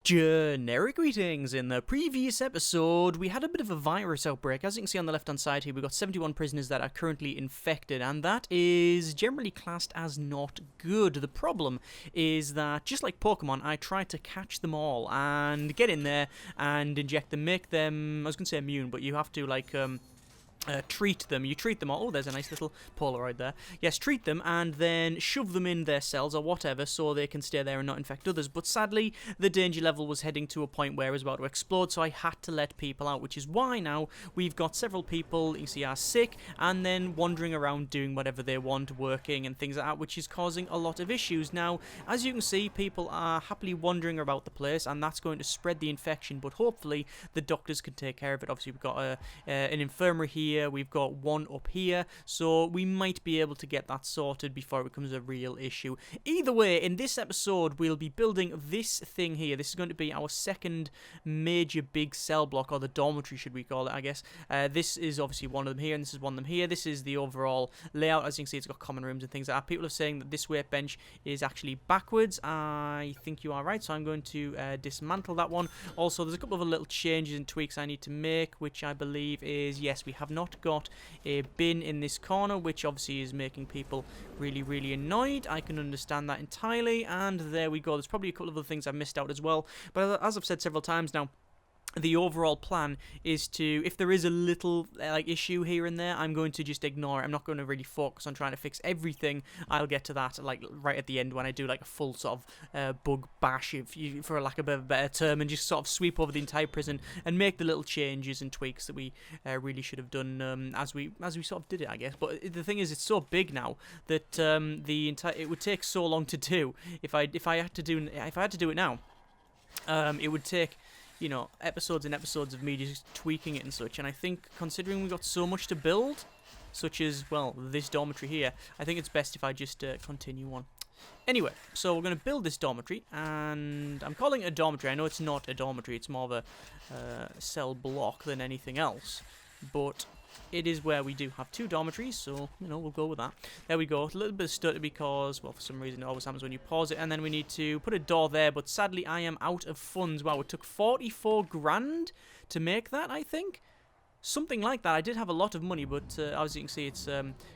Generic greetings. In the previous episode, we had a bit of a virus outbreak. As you can see on the left-hand side here, we've got 71 prisoners that are currently infected, and that is generally classed as not good. The problem is that, just like Pokemon, I tried to catch them all and get in there and inject them, make them, I was going to say immune, but you have to, like, treat them. You treat them all. Oh, there's a nice little Polaroid there. Yes, treat them and then shove them in their cells or whatever so they can stay there and not infect others. But sadly, the danger level was heading to a point where it was about to explode, so I had to let people out, which is why now we've got several people you see are sick and then wandering around doing whatever they want, working and things like that, which is causing a lot of issues. Now, as you can see, people are happily wandering about the place, and that's going to spread the infection, but hopefully the doctors can take care of it. Obviously, we've got an infirmary here. We've got one up here, so we might be able to get that sorted before it becomes a real issue. Either way, in this episode, we'll be building this thing here. This is going to be our second major big cell block, or the dormitory, should we call it, I guess. This is obviously one of them here, and this is one of them here. This is the overall layout. As you can see, it's got common rooms and things like that. People are saying that this workbench is actually backwards. I think you are right, so I'm going to dismantle that one. Also, there's a couple of little changes and tweaks I need to make, which I believe is, yes, we have not got a bin in this corner, which obviously is making people really annoyed. I can understand that entirely, and there we go. There's probably a couple of other things I've missed out as well, but as I've said several times now, the overall plan is to, if there is a little issue here and there, I'm going to just ignore it. I'm not going to really focus on trying to fix everything. I'll get to that like right at the end when I do like a full sort of bug bash, if you, for lack of a better term, and just sort of sweep over the entire prison and make the little changes and tweaks that we really should have done as we sort of did it, I guess. But the thing is, it's so big now that it would take so long to do. If I had to do it now, it would take, you know, episodes and episodes of me just tweaking it and such. And I think, considering we've got so much to build, such as, well, this dormitory here, I think it's best if I just continue on. Anyway, so we're going to build this dormitory, and I'm calling it a dormitory. I know it's not a dormitory, it's more of a cell block than anything else, but it is where we do have two dormitories, so, you know, we'll go with that. There we go. A little bit of stutter because, well, for some reason it always happens when you pause it, and then we need to put a door there, but sadly I am out of funds. Wow, it took 44 grand to make that, I think. Something like that. I did have a lot of money, but as you can see, it's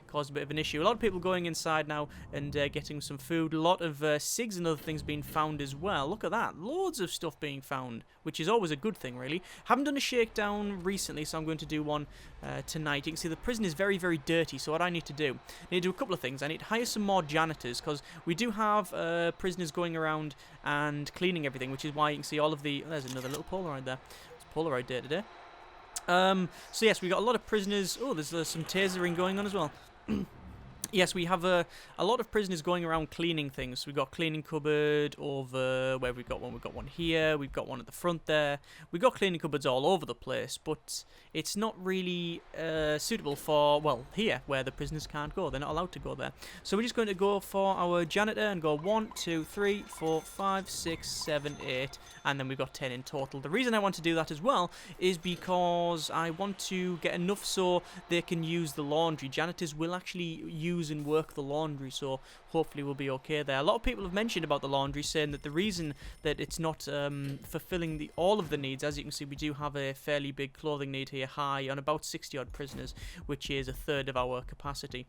caused a bit of an issue. A lot of people going inside now and getting some food. A lot of cigs and other things being found as well. Look at that. Loads of stuff being found, which is always a good thing, really. Haven't done a shakedown recently, so I'm going to do one tonight. You can see the prison is very dirty, so what I need to do, I need to do a couple of things. I need to hire some more janitors, because we do have prisoners going around and cleaning everything, which is why you can see all of the... There's another little Polaroid there. It's Polaroid day today. So yes, we got a lot of prisoners. Oh, there's some tasering going on as well. Yes, we have a lot of prisoners going around cleaning things. So we've got cleaning cupboard over where we've got one. We've got one here. We've got one at the front there. We've got cleaning cupboards all over the place, but it's not really suitable for, well, here, where the prisoners can't go. They're not allowed to go there. So we're just going to go for our janitor and go 1, 2, 3, 4, 5, 6, 7, 8, and then we've got 10 in total. The reason I want to do that as well is because I want to get enough so they can use the laundry. Janitors will actually use and work the laundry, so hopefully we'll be okay there. A lot of people have mentioned about the laundry, saying that the reason that it's not fulfilling all of the needs, as you can see, we do have a fairly big clothing need here, high on about 60 odd prisoners, which is a third of our capacity.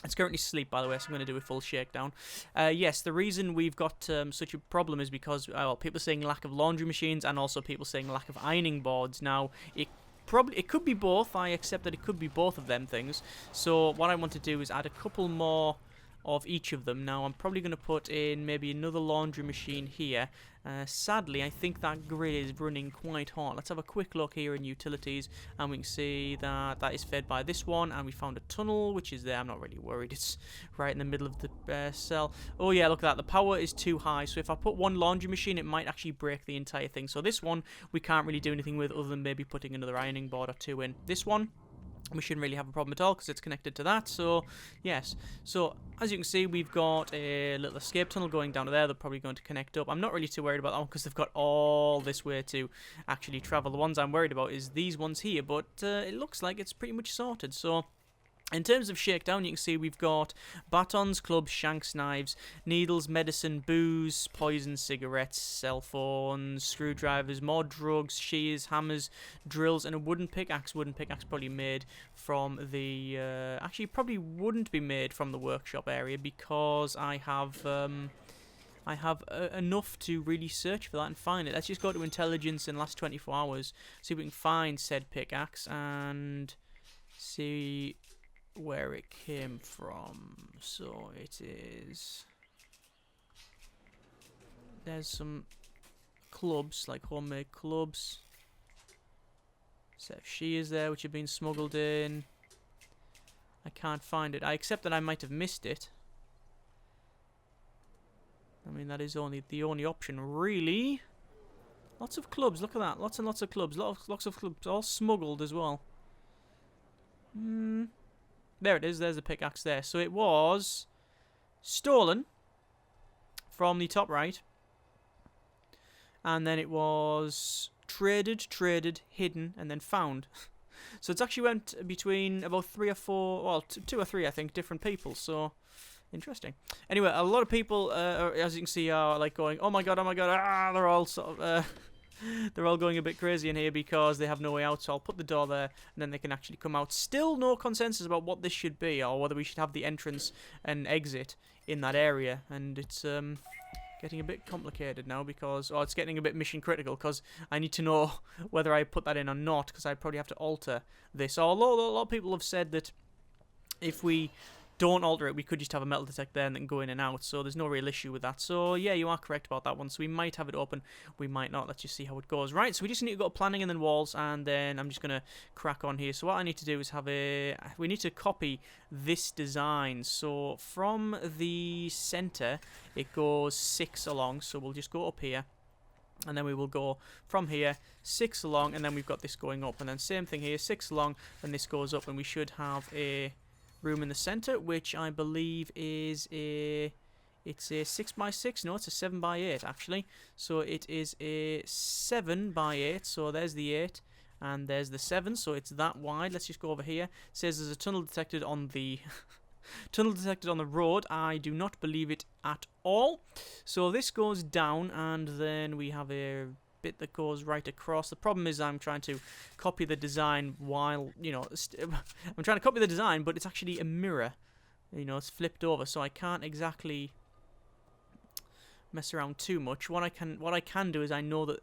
It's currently asleep, by the way, so I'm going to do a full shakedown. Yes, the reason we've got such a problem is because, well, people are saying lack of laundry machines, and also people saying lack of ironing boards. Now, it could be both. I accept that it could be both of them things. So what I want to do is add a couple more of each of them. Now I'm probably going to put in maybe another laundry machine here. Sadly, I think that grid is running quite hot. Let's have a quick look here in utilities, and we can see that that is fed by this one, and we found a tunnel which is there. I'm not really worried, it's right in the middle of the cell. Oh yeah, look at that, the power is too high, so if I put one laundry machine it might actually break the entire thing. So this one we can't really do anything with other than maybe putting another ironing board or two in. This one we shouldn't really have a problem at all because it's connected to that. So yes, so as you can see, we've got a little escape tunnel going down to there. They're probably going to connect up. I'm not really too worried about that one because they've got all this way to actually travel. The ones I'm worried about is these ones here, but it looks like it's pretty much sorted. So In terms of shakedown, you can see we've got batons, clubs, shanks, knives, needles, medicine, booze, poison, cigarettes, cell phones, screwdrivers, more drugs, shears, hammers, drills, and a wooden pickaxe. Wooden pickaxe probably made from the... actually, probably wouldn't be made from the workshop area because I have enough to really search for that and find it. Let's just go to intelligence in the last 24 hours, see if we can find said pickaxe and see where it came from. So it is... There's some clubs, like homemade clubs. Set of shears there, which have been smuggled in. I can't find it. I accept that I might have missed it. I mean, that is the only option, really. Lots of clubs, look at that. Lots and lots of clubs. Lots of clubs, all smuggled as well. There it is, there's the pickaxe there. So it was stolen from the top right. And then it was traded, hidden, and then found. So it's actually went between about 3 or 4, well, 2 or 3, I think, different people. So, interesting. Anyway, a lot of people, as you can see, are like going, oh my god, they're all sort of... They're all going a bit crazy in here because they have no way out, so I'll put the door there and then they can actually come out. Still no consensus about what this should be or whether we should have the entrance and exit in that area. And it's getting a bit complicated now because... Oh, it's getting a bit mission critical because I need to know whether I put that in or not because I'd probably have to alter this. Although a lot of people have said that if we don't alter it, we could just have a metal detector there and then go in and out, so there's no real issue with that. So yeah, you are correct about that one. So we might have it open, we might not. Let's just see how it goes. Right, so we just need to go to planning and then walls, and then I'm just going to crack on here. So what I need to do is we need to copy this design. So from the center, it goes 6 along, so we'll just go up here. And then we will go from here 6 along, and then we've got this going up. And then same thing here, 6 along, and this goes up, and we should have a room in the center, which I believe is it's a 6x6. No, it's a 7x8 actually. So it is a 7x8. So there's the 8 and there's the 7. So it's that wide. Let's just go over here. It says there's a tunnel detected on the tunnel detected on the road. I do not believe it at all. So this goes down, and then we have a bit that goes right across. The problem is I'm trying to copy the design while, you know, I'm trying to copy the design, but it's actually a mirror. You know, it's flipped over, so I can't exactly mess around too much. What I can do is I know that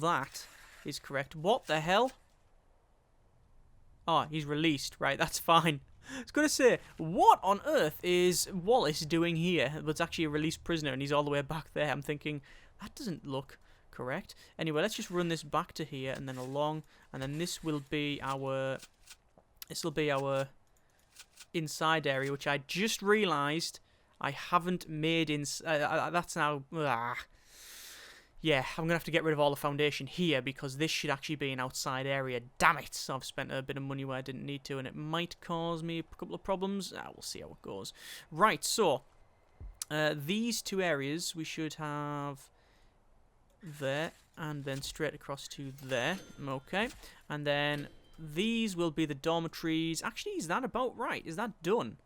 that is correct. What the hell? Oh, he's released. Right, that's fine. I was going to say, what on earth is Wallace doing here? But it's actually a released prisoner, and he's all the way back there. I'm thinking, that doesn't look correct. Anyway, let's just run this back to here and then along, and then this will be our inside area, which I just realized I haven't made that's now yeah, I'm gonna have to get rid of all the foundation here because this should actually be an outside area. Damn it, so I've spent a bit of money where I didn't need to, and it might cause me a couple of problems. We'll see how it goes. Right, so these 2 areas we should have there, and then straight across to there. Okay, and then these will be the dormitories. Actually, is that about right? Is that done?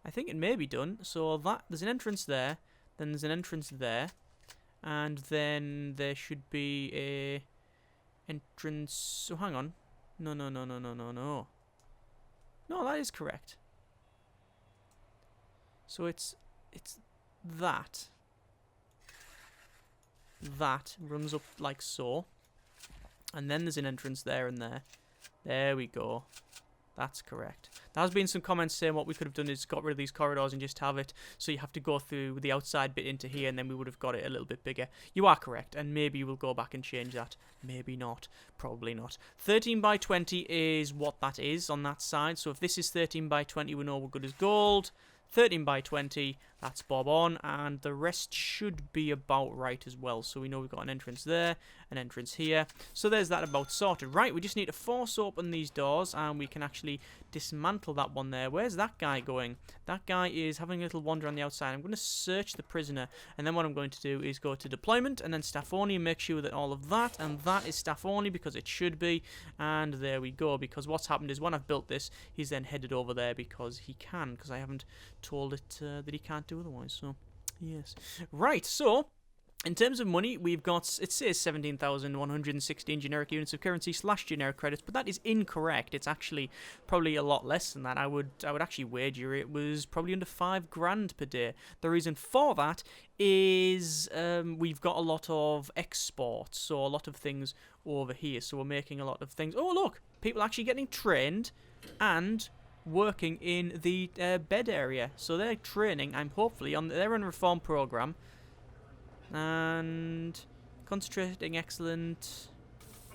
I think it may be done. So that there's an entrance there, then there's an entrance there, and then there should be a entrance. So hang on, no, that is correct. So it's that runs up like so, and then there's an entrance there and there. There we go. That's correct. There has been some comments saying what we could have done is got rid of these corridors and just have it so you have to go through the outside bit into here, and then we would have got it a little bit bigger. You are correct, and maybe we'll go back and change that. Maybe not. Probably not. 13x20 is what that is on that side. So if this is 13x20, we know we're good as gold. 13x20, That's bob on, and the rest should be about right as well. So we know we've got an entrance there, an entrance here. So there's that about sorted. Right, we just need to force open these doors, and we can actually dismantle that one there. Where's that guy going? That guy is having a little wander on the outside. I'm going to search the prisoner, and then what I'm going to do is go to deployment, and then staff only, and make sure that all of that, and that is staff only, because it should be. And there we go, because what's happened is when I've built this, he's then headed over there because he can, because I haven't told it that he can't do otherwise. So yes, right. So in terms of money, we've got, it says 17,116 generic units of currency / generic credits, but that is incorrect. It's actually probably a lot less than that. I would actually wager it was probably under 5 grand per day. The reason for that is we've got a lot of exports, so a lot of things over here. So we're making a lot of things. Oh look, people actually getting trained and working in the bed area. So they're training. I'm hopefully on. They're on a reform program. And concentrating excellent.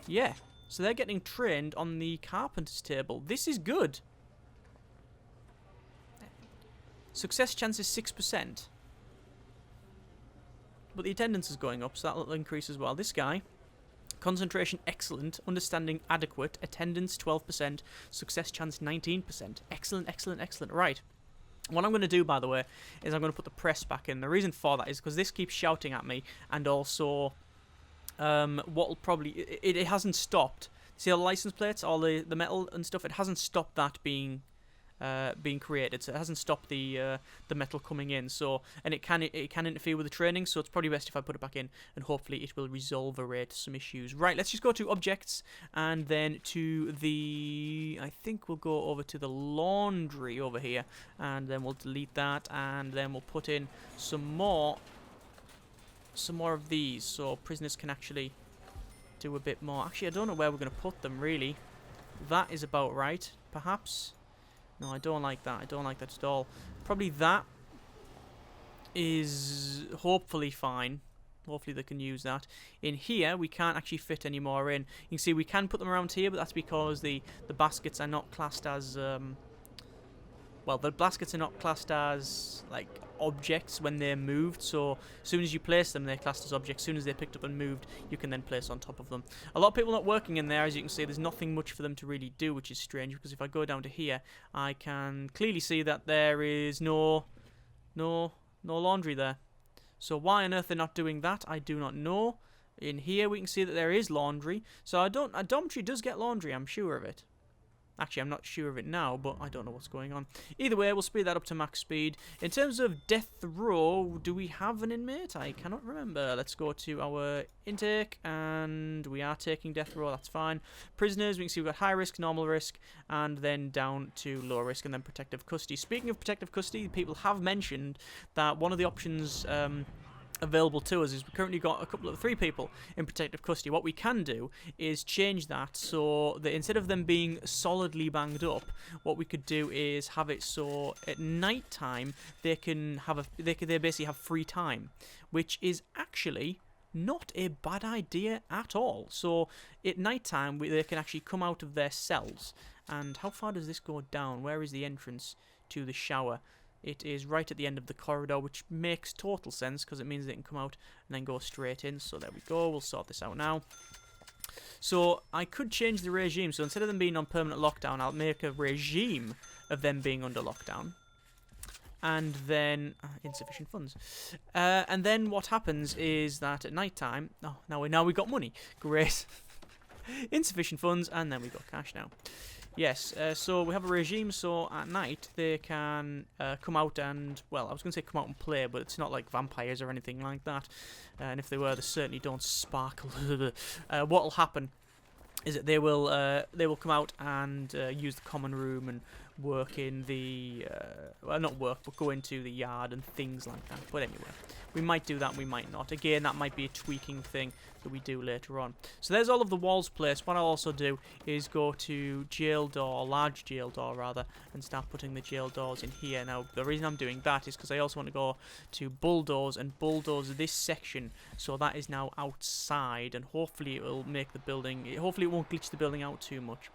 Yeah, so they're getting trained on the carpenter's table. This is good. Success chance is 6%, but the attendance is going up, so that'll increase as well. This guy, concentration excellent, understanding adequate, attendance 12%, success chance 19%. Excellent, excellent, excellent. Right. What I'm going to do, by the way, is I'm going to put the press back in. The reason for that is because this keeps shouting at me, and also what'll probably... It hasn't stopped. See the license plates, all the metal and stuff? It hasn't stopped that being created, so it hasn't stopped the metal coming in. So, and it can interfere with the training, so it's probably best if I put it back in, and hopefully it will resolve some issues. Right, let's just go to objects, and then to the, I think we'll go over to the laundry over here, and then we'll delete that, and then we'll put in some more of these, so prisoners can actually do a bit more. Actually, I don't know where we're going to put them, really. That is about right, perhaps. No, I don't like that. I don't like that at all. Probably that is hopefully fine. Hopefully they can use that. In here, we can't actually fit any more in. You can see we can put them around here, but that's because the baskets are not classed as... well, the baskets are not classed as, like, objects when they're moved, so as soon as you place them, they're classed as objects. As soon as they're picked up and moved, you can then place on top of them. A lot of people not working in there, as you can see. There's nothing much for them to really do, which is strange, because if I go down to here, I can clearly see that there is no laundry there. So why on earth they're not doing that, I do not know. In here, we can see that there is laundry. So a dormitory does get laundry, I'm sure of it. Actually, I'm not sure of it now, but I don't know what's going on. Either way, we'll speed that up to max speed. In terms of death row, do we have an inmate? I cannot remember. Let's go to our intake, and we are taking death row. That's fine. Prisoners, we can see we've got high risk, normal risk, and then down to low risk, and then protective custody. Speaking of protective custody, people have mentioned that one of the options... available to us is we've currently got a couple of 3 people in protective custody. What we can do is change that so that instead of them being solidly banged up, what we could do is have it so at night time they can have they basically have free time, which is actually not a bad idea at all. So at night time they can actually come out of their cells. And how far does this go down? Where is the entrance to the shower? It is right at the end of the corridor, which makes total sense because it means they can come out and then go straight in. So there we go. We'll sort this out now. So I could change the regime. So instead of them being on permanent lockdown, I'll make a regime of them being under lockdown. And then insufficient funds. And then what happens is that at night time, oh, now we got money. Great. Insufficient funds, and then we got cash now. Yes, so we have a regime, so at night they can come out and, well, I was going to say come out and play, but it's not like vampires or anything like that. And if they were, they certainly don't sparkle. What'll happen is that they will come out and use the common room and work in the, well, not work, but go into the yard and things like that. But anyway, we might do that, we might not. Again, that might be a tweaking thing that we do later on. So there's all of the walls placed. What I'll also do is go to jail door, large jail door rather, and start putting the jail doors in here. Now, the reason I'm doing that is because I also want to go to bulldoze and bulldoze this section, so that is now outside, and hopefully it will make the building, hopefully it won't glitch the building out too much.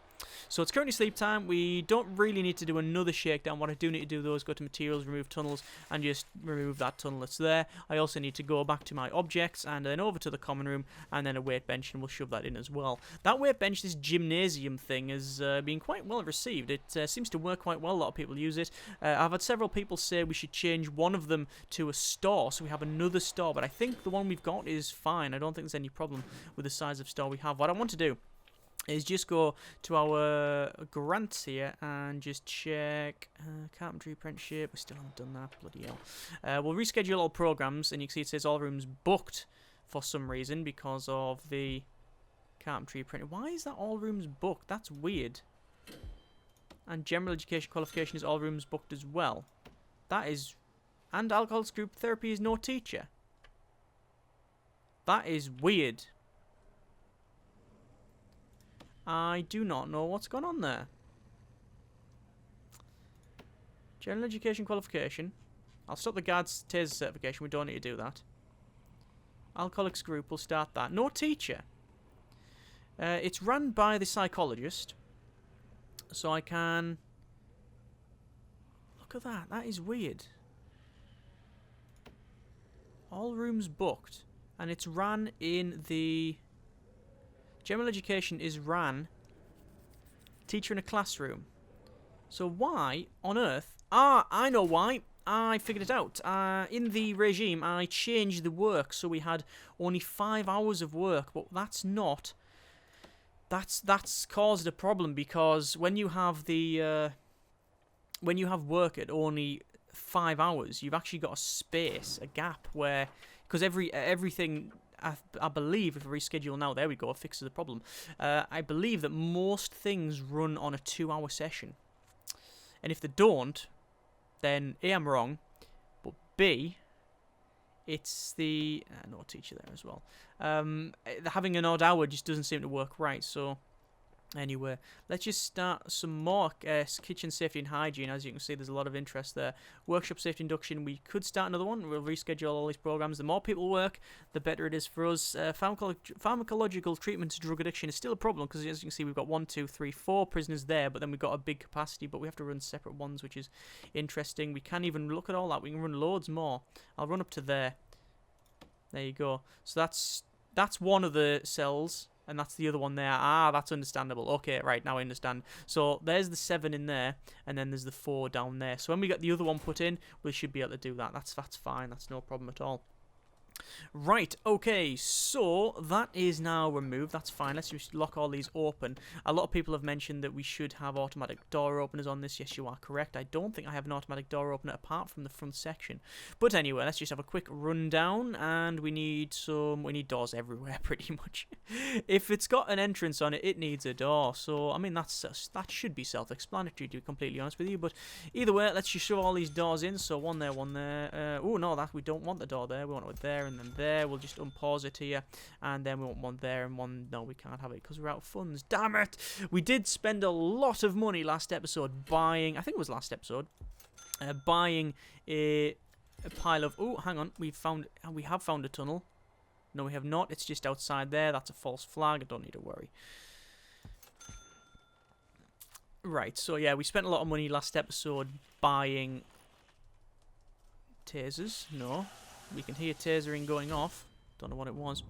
So it's currently sleep time. We don't really need to do another shakedown. What I do need to do, though, is go to materials, remove tunnels, and just remove that tunnel that's there. I also need to go back to my objects and then over to the common room and then a weight bench, and we'll shove that in as well. That weight bench, this gymnasium thing, has been quite well received. It seems to work quite well. A lot of people use it. I've had several people say we should change one of them to a store, so we have another store, but I think the one we've got is fine. I don't think there's any problem with the size of store we have. What I want to do is just go to our grants here and just check carpentry apprenticeship. We still haven't done that, bloody hell. We'll reschedule all programs, and you can see it says all rooms booked for some reason because of the carpentry apprentice. Why is that all rooms booked? That's weird. And general education qualification is all rooms booked as well. That is... And alcoholics group therapy is no teacher. That is weird. I do not know what's going on there. General education qualification. I'll stop the guard's taser certification. We don't need to do that. Alcoholics group, we'll start that. No teacher. It's run by the psychologist. So I can... Look at that. That is weird. All rooms booked. And it's run in the... General education is ran teacher in a classroom. So why on earth... Ah, I know why. I figured it out. In the regime, I changed the work, so we had only 5 hours of work. But that's not... That's caused a problem, because when you have the... when you have work at only 5 hours, you've actually got a space, a gap, where... Because everything... I believe, if I reschedule now, there we go, it fixes the problem. I believe that most things run on a 2-hour session. And if they don't, then A, I'm wrong, but B, it's the... no teacher there as well. Having an odd hour just doesn't seem to work right, so... Anyway, let's just start some more kitchen safety and hygiene. As you can see, there's a lot of interest there. Workshop safety induction, we could start another one. We'll reschedule all these programs. The more people work, the better it is for us. Pharmacological treatment to drug addiction is still a problem, because as you can see, we've got 1, 2, 3, 4 prisoners there, but then we've got a big capacity, but we have to run separate ones, which is interesting. We can't even look at all that. We can run loads more. I'll run up to there. There you go. So that's one of the cells. And that's the other one there. Ah, that's understandable. Okay, right, now I understand. So there's the 7 in there, and then there's the 4 down there. So when we get the other one put in, we should be able to do that. That's fine. That's no problem at all. Right, okay, so that is now removed. That's fine. Let's just lock all these open. A lot of people have mentioned that we should have automatic door openers on this. Yes, you are correct. I don't think I have an automatic door opener apart from the front section. But anyway, let's just have a quick rundown, and we need doors everywhere pretty much. If it's got an entrance on it, it needs a door. So, I mean, that should be self-explanatory, to be completely honest with you. But either way, let's just shove all these doors in. So one there, one there. Oh, no, we don't want the door there. We want it there. And then there, we'll just unpause it here, and then we want one there and one. No, we can't have it because we're out of funds. Damn it! We did spend a lot of money last episode buying. I think it was last episode, buying a pile of. Oh, hang on, we have found a tunnel. No, we have not. It's just outside there. That's a false flag. I don't need to worry. Right. So yeah, we spent a lot of money last episode buying tasers. No. We can hear tasering going off. Don't know what it was.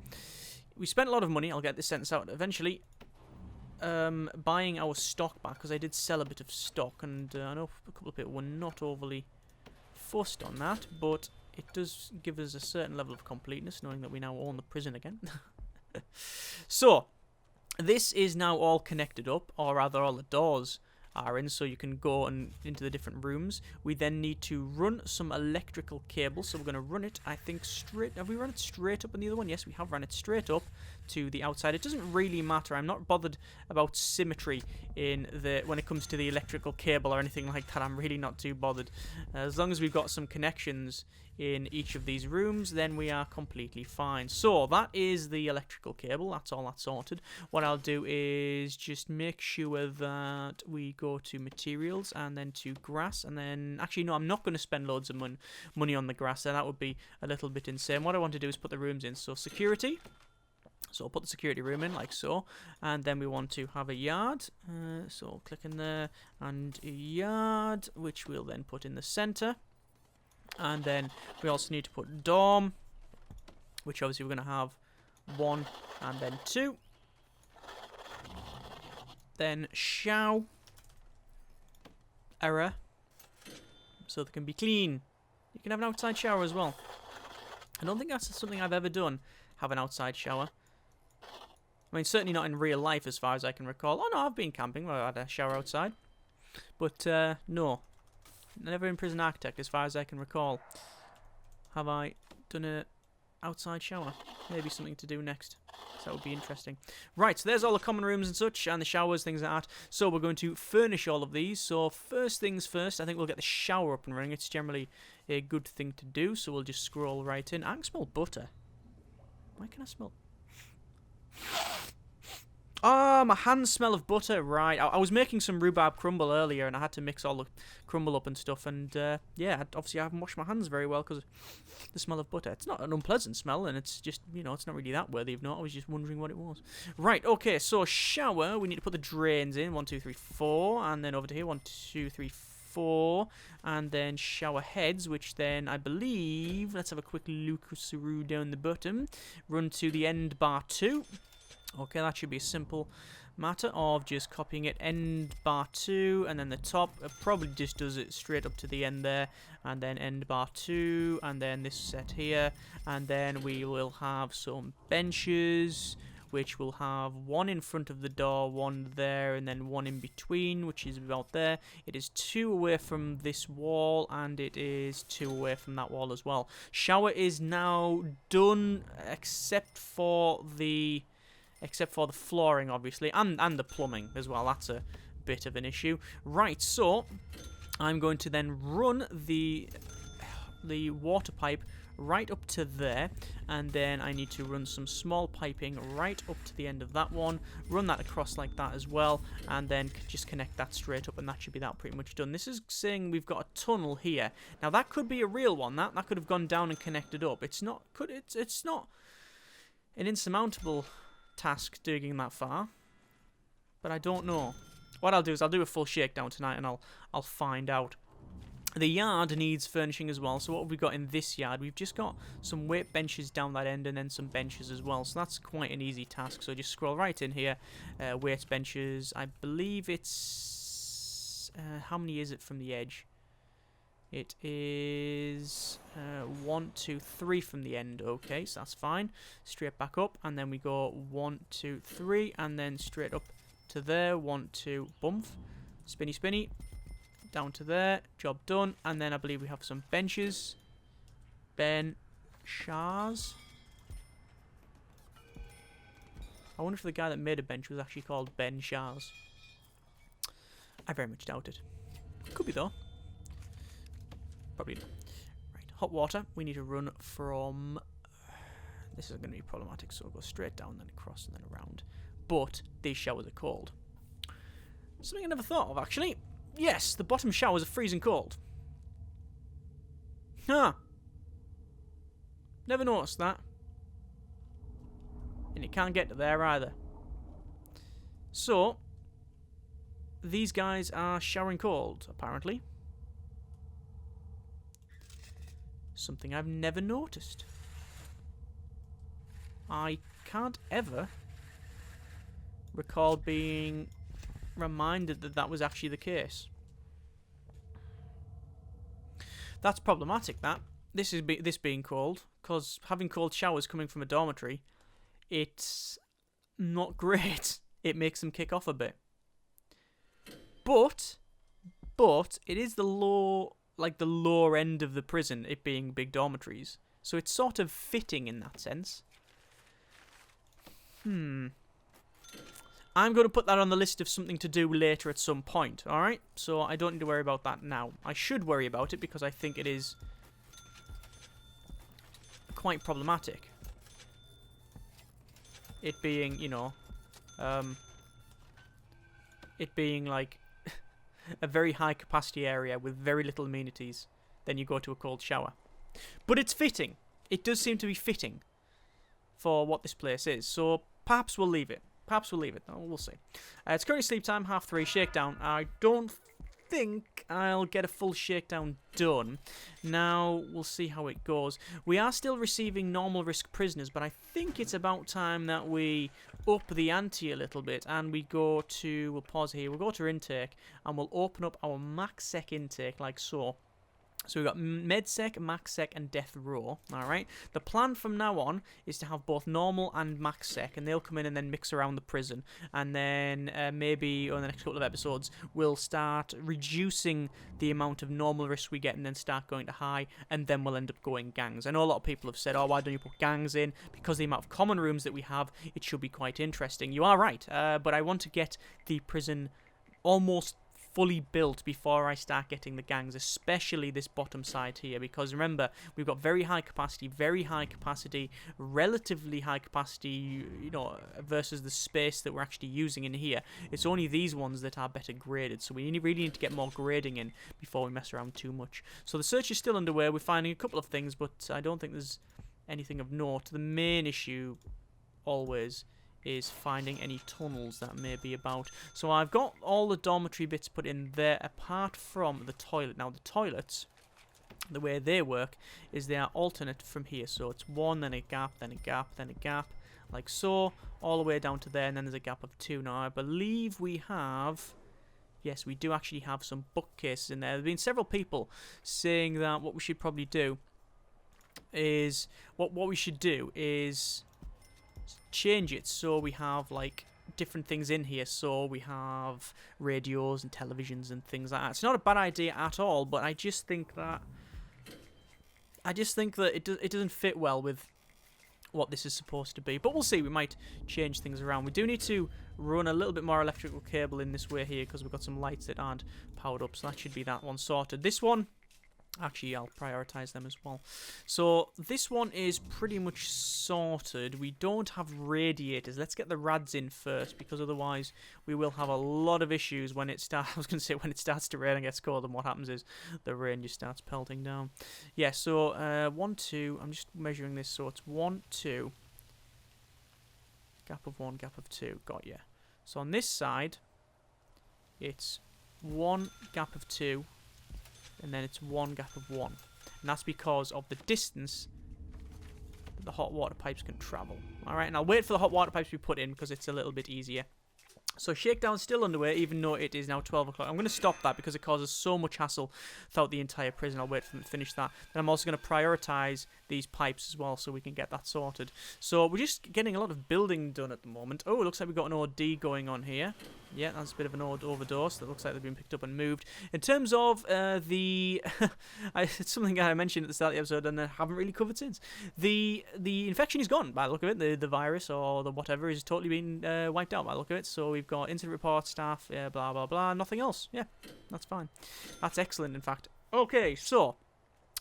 We spent a lot of money. I'll get this sentence out eventually. Buying our stock back, because I did sell a bit of stock, and I know a couple of people were not overly fussed on that, but it does give us a certain level of completeness, knowing that we now own the prison again. So, this is now all connected up, or rather all the doors are in, so you can go into the different rooms. We then need to run some electrical cable, so we're going to run it, I think, straight. Have we run it straight up on the other one? Yes, we have run it straight up to the outside. It doesn't really matter. I'm not bothered about symmetry when it comes to the electrical cable or anything like that. I'm really not too bothered. As long as we've got some connections in each of these rooms, then we are completely fine. So that is the electrical cable. That's all that's sorted. What I'll do is just make sure that we go to materials and then to grass, and then actually no, I'm not going to spend loads of money on the grass. That would be a little bit insane. What I want to do is put the rooms in. So security. So I'll put the security room in like so, and then we want to have a yard. So click in there, and a yard, which we'll then put in the center. And then we also need to put dorm, which obviously we're going to have 1 and then 2. Then shower area, so they can be clean. You can have an outside shower as well. I don't think that's something I've ever done, have an outside shower. I mean, certainly not in real life as far as I can recall. Oh no, I've been camping where I had a shower outside. But no, never in Prison Architect as far as I can recall. Have I done an outside shower? Maybe something to do next. So that would be interesting. Right, so there's all the common rooms and such, and the showers, things like that. So we're going to furnish all of these. So first things first, I think we'll get the shower up and running. It's generally a good thing to do, so we'll just scroll right in. I can smell butter. Why can I smell... Oh, my hands smell of butter. Right, I was making some rhubarb crumble earlier, and I had to mix all the crumble up and stuff. And yeah, obviously I haven't washed my hands very well because of the smell of butter. It's not an unpleasant smell, and it's just, you know, it's not really that worthy of note. I was just wondering what it was. Right, okay, so shower. We need to put the drains in. 1, 2, 3, 4, and then over to here. 1, 2, 3, 4, and then shower heads, which then I believe. Let's have a quick look through down the bottom. Run to the end bar 2. Okay, that should be a simple matter of just copying it, end bar 2, and then the top probably just does it straight up to the end there, and then end bar 2, and then this set here, and then we will have some benches, which will have 1 in front of the door, 1 there, and then 1 in between, which is about there. It is 2 away from this wall, and it is 2 away from that wall as well. Shower is now done, except for the flooring, obviously, and the plumbing as well. That's a bit of an issue. Right, so I'm going to then run the water pipe right up to there, and then I need to run some small piping right up to the end of that one, run that across like that as well, and then just connect that straight up, and that should be that pretty much done. This is saying we've got a tunnel here. Now that could be a real one. That could have gone down and connected up. It's not an insurmountable task digging that far, but I don't know. What I'll do is I'll do a full shakedown tonight, and I'll find out. The yard needs furnishing as well. So what have we got in this yard? We've just got some weight benches down that end, and then some benches as well. So that's quite an easy task. So just scroll right in here. Weight benches. I believe it's how many is it from the edge? It is 1, 2, 3 from the end. Okay, so that's fine. Straight back up, and then we go 1, 2, 3, and then straight up to there. 1, 2, bump, spinny, spinny, down to there. Job done. And then I believe we have some benches. Benchers. I wonder if the guy that made a bench was actually called Ben Shars. I very much doubt it. Could be though. Probably not. Right, hot water. We need to run from... This is going to be problematic, so we'll go straight down, then across, and then around. But these showers are cold. Something I never thought of, actually. Yes, the bottom showers are freezing cold. Huh. Never noticed that. And you can't get to there either. So, these guys are showering cold, apparently. Something I've never noticed. I can't ever recall being reminded that that was actually the case. That's problematic, that. This being cold, because having cold showers coming from a dormitory, it's not great. It makes them kick off a bit. But it is the lower end of the prison, it being big dormitories. So it's sort of fitting in that sense. I'm going to put that on the list of something to do later at some point, alright? So I don't need to worry about that now. I should worry about it because I think it is quite problematic. It being, you know, it being like a very high capacity area with very little amenities, then you go to a cold shower. But it's fitting. It does seem to be fitting for what this place is. So perhaps we'll leave it. Perhaps we'll leave it. Oh, we'll see. It's currently sleep time, 3:30, shakedown. I don't think I'll get a full shakedown done. Now, we'll see how it goes. We are still receiving normal risk prisoners, but I think it's about time that we up the ante a little bit, and we go to, we'll pause here, we'll go to intake, and we'll open up our max sec intake, like so. So we've got MedSec, MaxSec, and Death Row. Alright. The plan from now on is to have both normal and MaxSec, and they'll come in and then mix around the prison. And then maybe on the next couple of episodes, we'll start reducing the amount of normal risk we get and then start going to high, and then we'll end up going gangs. I know a lot of people have said, oh, why don't you put gangs in? Because the amount of common rooms that we have, it should be quite interesting. You are right, but I want to get the prison almost fully built before I start getting the gangs, especially this bottom side here, because remember, we've got very high capacity, relatively high capacity, you know, versus the space that we're actually using in here. It's only these ones that are better graded, so we really need to get more grading in before we mess around too much. So the search is still underway. We're finding a couple of things, but I don't think there's anything of note. The main issue always is finding any tunnels that may be about. So I've got all the dormitory bits put in there, apart from the toilet. Now the toilets, the way they work is they are alternate from here. So it's one, then a gap, then a gap, then a gap, like so, all the way down to there, and then there's a gap of 2. Now I believe we have, yes, we do actually have some bookcases in there. There have been several people saying that what we should probably do is, what we should do is change it so we have like different things in here. So we have radios and televisions and things like that. It's not a bad idea at all, but I just think that it doesn't fit well with what this is supposed to be. But we'll see. We might change things around. We do need to run a little bit more electrical cable in this way here because we've got some lights that aren't powered up. So that should be that one sorted. This one, actually, I'll prioritize them as well. So this one is pretty much sorted. We don't have radiators. Let's get the rads in first, because otherwise we will have a lot of issues when it starts. I was going to say when it starts to rain and gets cold, and what happens is the rain just starts pelting down. Yeah. So 1, 2. I'm just measuring this. So it's 1, 2. Gap of 1, gap of 2. Got ya. So on this side, it's 1 gap of 2. And then it's 1 gap of 1. And that's because of the distance that the hot water pipes can travel. Alright, and I'll wait for the hot water pipes to be put in because it's a little bit easier. So shakedown's still underway, even though it is now 12 o'clock. I'm going to stop that because it causes so much hassle throughout the entire prison. I'll wait for them to finish that. Then I'm also going to prioritise these pipes as well so we can get that sorted. So we're just getting a lot of building done at the moment. Oh, it looks like we've got an OD going on here. Yeah, that's a bit of an overdose. That looks like they've been picked up and moved. In terms of it's something I mentioned at the start of the episode and I haven't really covered since. The infection is gone by the look of it. The virus or the whatever is totally been wiped out by the look of it. So we've got incident report, staff, blah, blah, blah. Nothing else. Yeah, that's fine. That's excellent, in fact. Okay, so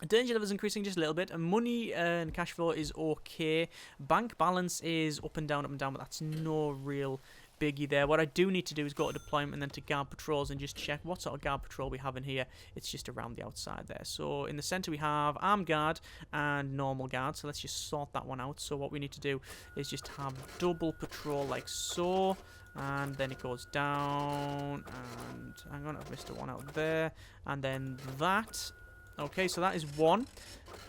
danger level is increasing just a little bit. And money and cash flow is okay. Bank balance is up and down, but that's no real biggie there. What I do need to do is go to deployment and then to guard patrols and just check what sort of guard patrol we have in here. It's just around the outside there. So in the center we have armed guard and normal guard. So let's just sort that one out. So what we need to do is just have double patrol like so. And then it goes down. And hang on, I've missed one out there. And then that. Okay, so that is 1.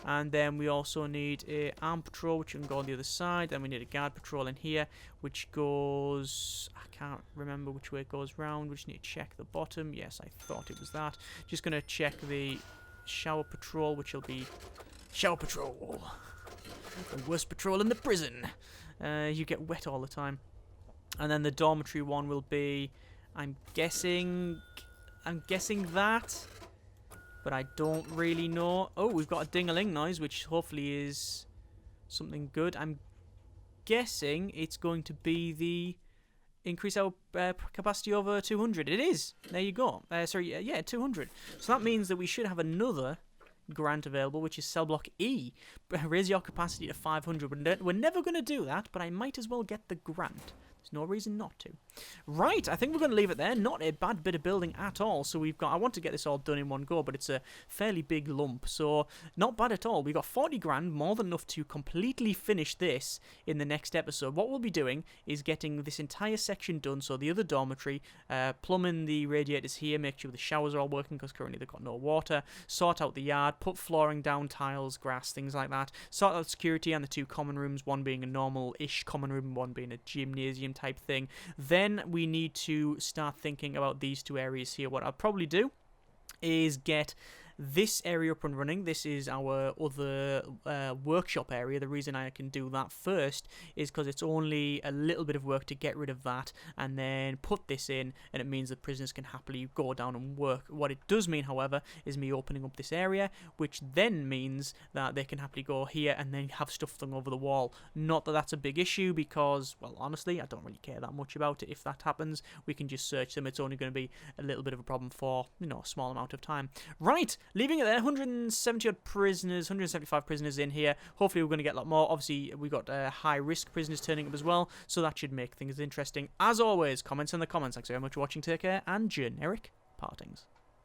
And then we also need a armed patrol, which can go on the other side. Then we need a guard patrol in here, which goes, I can't remember which way it goes round. We just need to check the bottom. Yes, I thought it was that. Just going to check the shower patrol, which will be shower patrol. The worst patrol in the prison. You get wet all the time. And then the dormitory one will be, I'm guessing that. But I don't really know. Oh, we've got a ding-a-ling noise, which hopefully is something good. I'm guessing it's going to be the increase our capacity over 200. It is. There you go. Yeah, 200. So that means that we should have another grant available, which is cell block E. Raise your capacity to 500. We're never going to do that, but I might as well get the grant. There's no reason not to. Right, I think we're going to leave it there. Not a bad bit of building at all. So we've got, I want to get this all done in one go, but it's a fairly big lump. So not bad at all. We've got 40 grand, more than enough to completely finish this in the next episode. What we'll be doing is getting this entire section done. So the other dormitory, plumbing the radiators here, make sure the showers are all working because currently they've got no water, sort out the yard, put flooring down, tiles, grass, things like that, sort out security and the 2 common rooms, one being a normal-ish common room, one being a gymnasium type thing. Then we need to start thinking about these 2 areas here. What I'll probably do is get this area up and running. This is our other workshop area. The reason I can do that first is because it's only a little bit of work to get rid of that and then put this in, and it means the prisoners can happily go down and work. What it does mean, however, is me opening up this area, which then means that they can happily go here and then have stuff thrown over the wall. Not that that's a big issue because, well, honestly, I don't really care that much about it. If that happens, we can just search them. It's only going to be a little bit of a problem for, you know, a small amount of time. Right, leaving it there. 170 odd prisoners, 175 prisoners in here. Hopefully we're going to get a lot more. Obviously we've got high risk prisoners turning up as well, so that should make things interesting. As always, comments in the comments. Thanks very much for watching. Take care and generic partings.